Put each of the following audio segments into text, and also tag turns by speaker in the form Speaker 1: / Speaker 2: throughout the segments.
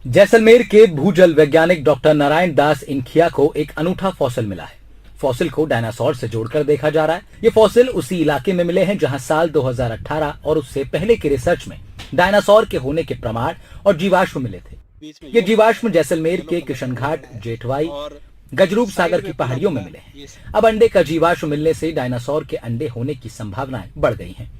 Speaker 1: जैसलमेर के भूजल वैज्ञानिक डॉक्टर नारायण दास इनखिया को एक अनूठा फॉसिल मिला है। फॉसिल को डायनासोर से जोड़कर देखा जा रहा है। ये फॉसिल उसी इलाके में मिले हैं जहां साल 2018 और उससे पहले की रिसर्च में डायनासोर के होने के प्रमाण और जीवाश्म मिले थे। ये जीवाश्म जैसलमेर के किशनघाट, जेठवाई, गजरूप सागर की पहाड़ियों में मिले हैं। अब अंडे का जीवाश्म मिलने से डायनासोर के अंडे होने की संभावनाएं बढ़ गई हैं।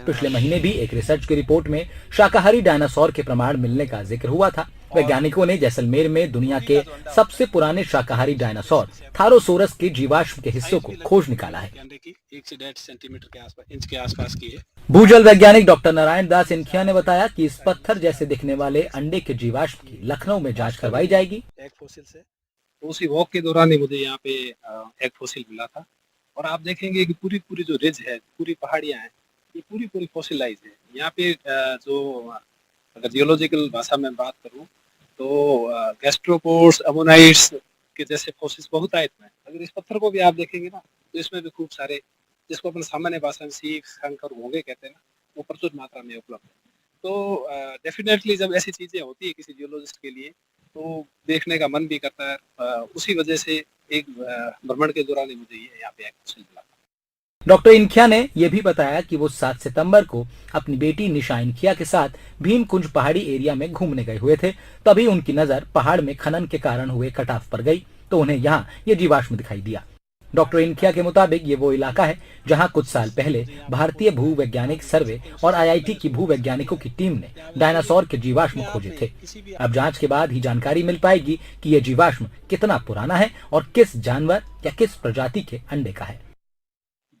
Speaker 1: पिछले महीने भी एक रिसर्च की रिपोर्ट में शाकाहारी डायनासोर के प्रमाण मिलने का जिक्र हुआ था। वैज्ञानिकों ने जैसलमेर में दुनिया के सबसे पुराने शाकाहारी डायनासोर थारोसोरस के जीवाश्म के हिस्सों को खोज निकाला है।
Speaker 2: 1 से 1.5 सेंटीमीटर के आसपास, इंच के आसपास की है।
Speaker 1: भूजल वैज्ञानिक डॉक्टर नारायण दास इनखिया ने बताया कि इस पत्थर जैसे दिखने वाले अंडे के जीवाश्म की लखनऊ में जांच करवाई जाएगी।
Speaker 2: एक फॉसिल से तो उसी वॉक के दौरान ही मुझे यहाँ पे एक फॉसिल मिला था और आप देखेंगे कि पूरी पूरी जो रिज है, पूरी पहाड़ियाँ हैं, ये पूरी पूरी फॉसिलाइज है। यहाँ पे जो अगर जियोलॉजिकल भाषा में बात करूँ तो गैस्ट्रोपोड्स, अमोनाइट्स के जैसे फॉसिल्स बहुतायत में। अगर इस पत्थर को भी आप देखेंगे ना तो इसमें भी खूब सारे, जिसको अपन सामान्य भाषा में सीख, शंख और घोंगे कहते हैं ना, वो प्रचुर मात्रा में उपलब्ध है। तो डेफिनेटली जब ऐसी चीज़ें होती है किसी जियोलॉजिस्ट के लिए तो देखने का मन भी करता है। उसी वजह से एक भ्रमण के दौरान ही मुझे ये यहाँ पे एक फॉसिल मिला।
Speaker 1: डॉक्टर इनखिया ने यह भी बताया कि वो 7 सितंबर को अपनी बेटी निशा इनखिया के साथ भीमकुंज पहाड़ी एरिया में घूमने गए हुए थे। तभी उनकी नजर पहाड़ में खनन के कारण हुए कटाव पर गई तो उन्हें यहाँ ये जीवाश्म दिखाई दिया। डॉक्टर इनखिया के मुताबिक ये वो इलाका है जहां कुछ साल पहले भारतीय भूवैज्ञानिक सर्वे और आईआईटी की भूवैज्ञानिकों की टीम ने डायनासोर के जीवाश्म खोजे थे। अब जांच के बाद ही जानकारी मिल पाएगी कि यह जीवाश्म कितना पुराना है और किस जानवर या किस प्रजाति के अंडे का है।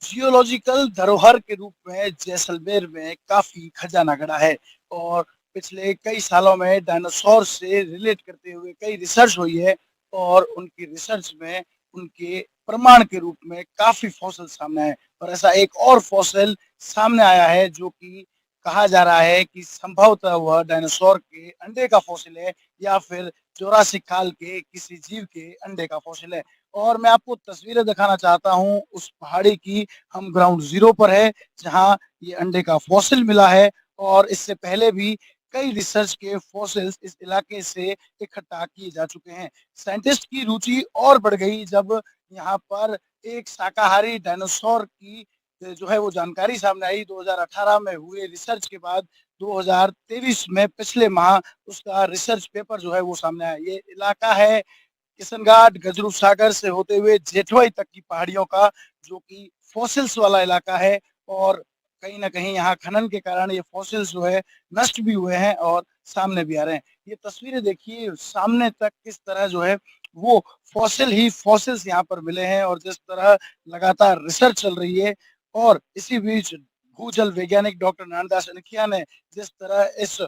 Speaker 3: जियोलॉजिकल धरोहर के रूप में जैसलमेर में काफी खजाना गड़ा है और पिछले कई सालों में डायनासोर से रिलेट करते हुए कई रिसर्च हुई है और उनकी रिसर्च में उनके प्रमाण के रूप में काफी फॉसिल सामने आए और ऐसा एक और फॉसिल सामने आया है जो कि कहा जा रहा है कि संभवतः वह डायनासोर के अंडे का फॉसिल है या फिर जोरासिक काल के किसी जीव के अंडे का फॉसिल है। और मैं आपको तस्वीरें दिखाना चाहता हूँ उस पहाड़ी की। हम ग्राउंड जीरो पर है जहाँ ये अंडे का फॉसिल मिला है और इससे पहले भी कई रिसर्च के फॉसिल्स इस इलाके से इकट्ठा किए जा चुके हैं। साइंटिस्ट की रुचि और बढ़ गई जब यहाँ पर एक शाकाहारी डायनासोर की जो है वो जानकारी सामने आई। 2018 में हुए रिसर्च के बाद 2023 में पिछले माह उसका रिसर्च पेपर जो है वो सामने आया। ये इलाका है किशनघाट, गजरूप सागर से होते हुए जेठवाई तक की पहाड़ियों का, जो कि फॉसिल्स वाला इलाका है और कहीं न कहीं यहाँ खनन के कारण ये फॉसिल्स जो है नष्ट भी हुए हैं और सामने भी आ रहे हैं। ये तस्वीरें देखिए सामने तक किस तरह जो है वो फॉसिल ही फॉसिल्स यहाँ पर मिले हैं और जिस तरह लगातार रिसर्च चल रही है और इसी बीच भूजल वैज्ञानिक डॉक्टर नारायण दास इनखिया ने जिस तरह इस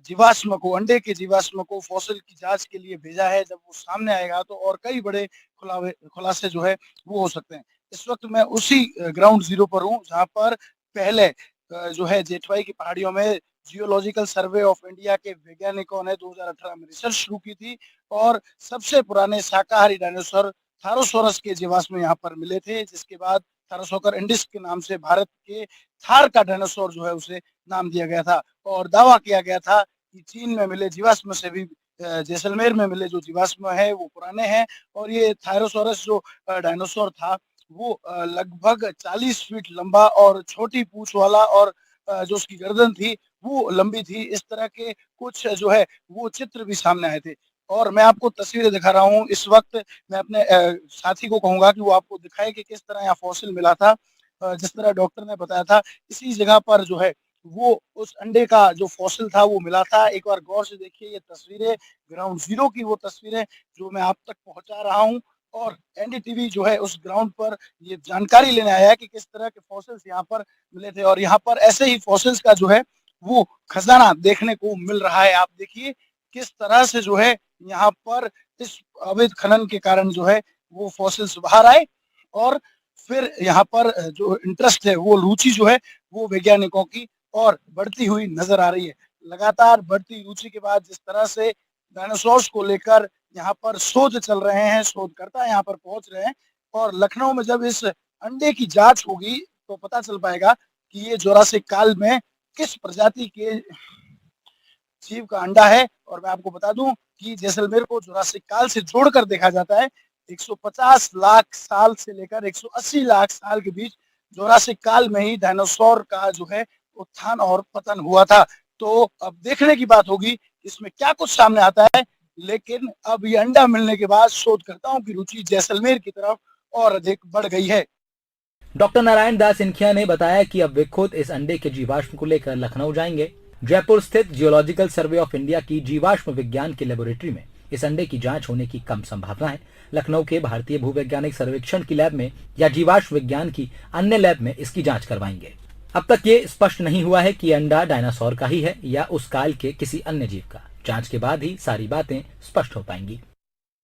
Speaker 3: जीवाश्म को, अंडे के जीवाश्म को फॉसिल की जांच के लिए भेजा है, जब वो सामने आएगा तो और कई बड़े खुलासे जो है वो हो सकते हैं। इस वक्त मैं उसी ग्राउंड जीरो पर हूँ जहाँ पर पहले जो है जेठवाई की पहाड़ियों में जियोलॉजिकल सर्वे ऑफ इंडिया के वैज्ञानिकों ने 2018 में रिसर्च शुरू की थी और सबसे पुराने शाकाहारी डायनासोर थारोसोरस के जीवाश्म यहाँ पर मिले थे, जिसके बाद थारोसोकर इंडिस के नाम से भारत के थार का डायनासोर जो है उसे नाम दिया गया था और दावा किया गया था कि चीन में मिले जीवाश्म से भी जैसलमेर में मिले जो जीवाश्म है वो पुराने हैं और ये थायरोसोरस जो डायनासोर था वो लगभग 40 फीट लंबा और छोटी पूंछ वाला और जो उसकी गर्दन थी वो लंबी थी। इस तरह के कुछ जो है वो चित्र भी सामने आए थे और मैं आपको तस्वीरें दिखा रहा हूँ इस वक्त। मैं अपने साथी को कहूंगा कि वो आपको दिखाए कि किस तरह यहाँ फॉसिल मिला था। जिस तरह डॉक्टर ने बताया था इसी जगह पर जो है वो उस अंडे का जो फॉसिल था वो मिला था। एक बार गौर से देखिए ये तस्वीरें ग्राउंड जीरो की, वो तस्वीरें जो मैं आप तक पहुंचा रहा हूं और एनडीटीवी जो है उस ग्राउंड पर ये जानकारी लेने आया है कि किस तरह के फॉसिल्स यहाँ पर मिले थे और यहाँ पर ऐसे ही फॉसिल्स का जो है वो खजाना देखने को मिल रहा है। आप देखिए किस तरह से जो है यहाँ पर इस अवैध खनन के कारण जो है वो फॉसिल्स बाहर आए और फिर यहाँ पर जो इंटरेस्ट है वो रुचि जो है वो वैज्ञानिकों की और बढ़ती हुई नजर आ रही है। लगातार बढ़ती रुचि के बाद जिस तरह से डायनासोर्स को लेकर यहाँ पर शोध चल रहे हैं, शोधकर्ता यहाँ पर पहुंच रहे हैं और लखनऊ में जब इस अंडे की जांच होगी तो पता चल पाएगा कि ये जोरासिक काल में किस प्रजाति के जीव का अंडा है। और मैं आपको बता दूं कि जैसलमेर को जुरासिक काल से जोड़कर देखा जाता है। 150 लाख साल से लेकर 180 लाख साल के बीच जुरासिक काल में ही डायनासोर का जो है उत्थान और पतन हुआ था। तो अब देखने की बात होगी इसमें क्या कुछ सामने आता है। लेकिन अब ये अंडा मिलने के बाद शोधकर्ताओं की रुचि जैसलमेर की तरफ और अधिक बढ़ गई है।
Speaker 1: डॉक्टर नारायण दास इनखिया ने बताया कि अब वे खुद इस अंडे के जीवाश्म को लेकर लखनऊ जाएंगे। जयपुर स्थित जियोलॉजिकल सर्वे ऑफ इंडिया की जीवाश्म विज्ञान की लेबोरेटरी में इस अंडे की जांच होने की कम संभावना है। लखनऊ के भारतीय भूवैज्ञानिक सर्वेक्षण की लैब में या जीवाश्म विज्ञान की अन्य लैब में इसकी जांच करवाएंगे। अब तक ये स्पष्ट नहीं हुआ है कि अंडा डायनासोर का ही है या उस काल के किसी अन्य जीव का। जांच के बाद ही सारी बातें स्पष्ट हो पाएंगी।